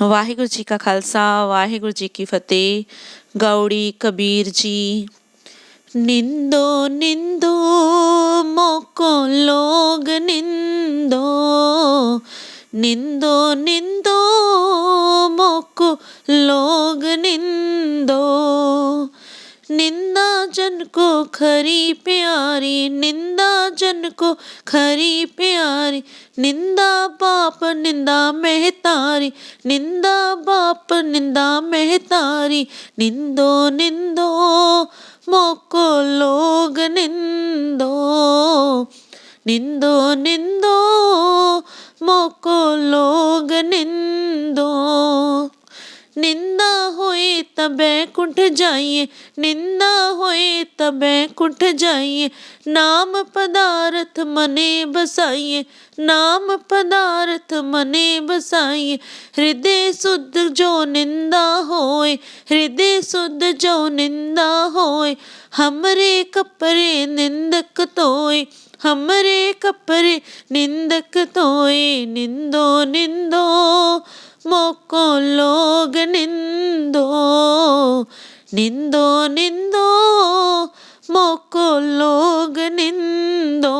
ਵਾਹਿਗੁਰੂ ਜੀ ਕਾ ਖਾਲਸਾ ਵਾਹਿਗੁਰੂ ਜੀ ਕੀ ਫਤਿਹ। ਗੌੜੀ ਕਬੀਰ ਜੀ। ਨਿੰਦੋ ਨਿੰਦੋ ਮੋਕੋ ਲੋਗ ਨਿੰਦੋ, ਨਿੰਦੋ निंदो मोको लोग निंदो। निंदा जन को खरी प्यारी, निंदा जन को खरी प्यारी। निंदा बाप निंदा महतारी, निंदा बाप निंदा महतारी। निंदो निंदो मोको लोग निंदो, निंदो निंदो मोको लोग निंदो। निंदा होए तब बैकुंठ जाइए, निंदा होए तब बैकुंठ जाइए। नाम पदार्थ मने बसाइए, नाम पदार्थ मने बसाइए। हृदय शुद्ध जो निंदा होए, हृदय शुद्ध जो निंदा होए। हमरे कपरे निंदक तोए, हमरे कपरे निंदक तोए। निंदो निंदो मोको लोग निंदो, निंदो निंदो मोको लोग निंदो।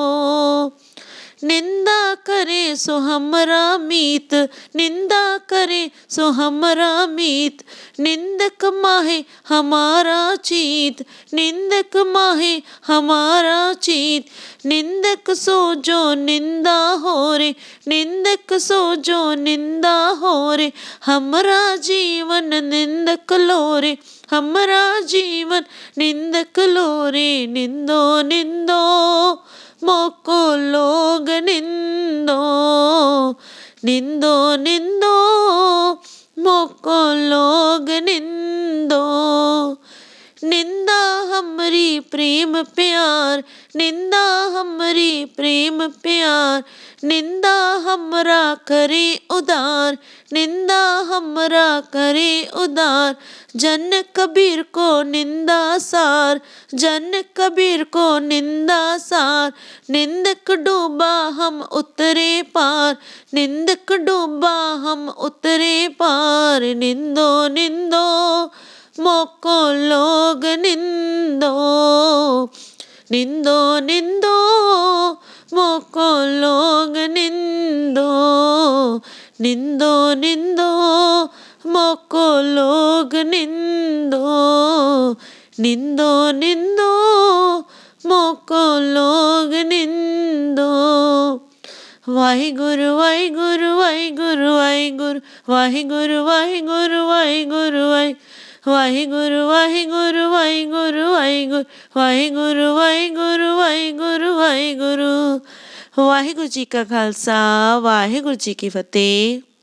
निंदा करे सो हमरा मीत, निंदा करे सो हमरा मीत। निंदक माहे हमारा चीत, निंदक माहे हमारा चीत। निंदक सो जो निंदा हो रे, निंदक सो जो निंदा हो रे। हमरा जीवन निंदक लोरे, हमरा जीवन निंदक लोरे। निंदो निंदो मोको लोग निंदो, निंदो निंदो मोको लोग निंदो। निंदा हमरी प्रेम प्यार, निंदा हमरी प्रेम प्यार। निंदा हमरा करे उदार, निंदा हमरा करे उदार। जन कबीर को निंदा सार, जन कबीर को निंदा सार। निंदक डूबा हम उतरे पार, निंदक डूबा हम उतरे पार। निंदो निंदो मोको लोग निंदो, निंदो निंदो मोको लोग निंदो। निंदो निंदो मोको लोग निंदो, निंदो निंदो मोको लोग निंदो। वाहिगुरु वाहिगुरु वाहिगुरु वाहिगुरु वाहिगुरु वाहिगुरु वाहिगुरु वाहिगुरु वाहिगुरु वाहिगुरु वाहिगुरु वाहिगुरु वाहिगुरु वाहिगुरु। वाहिगुरु जी का खालसा वाहिगुरु जी की फतेह।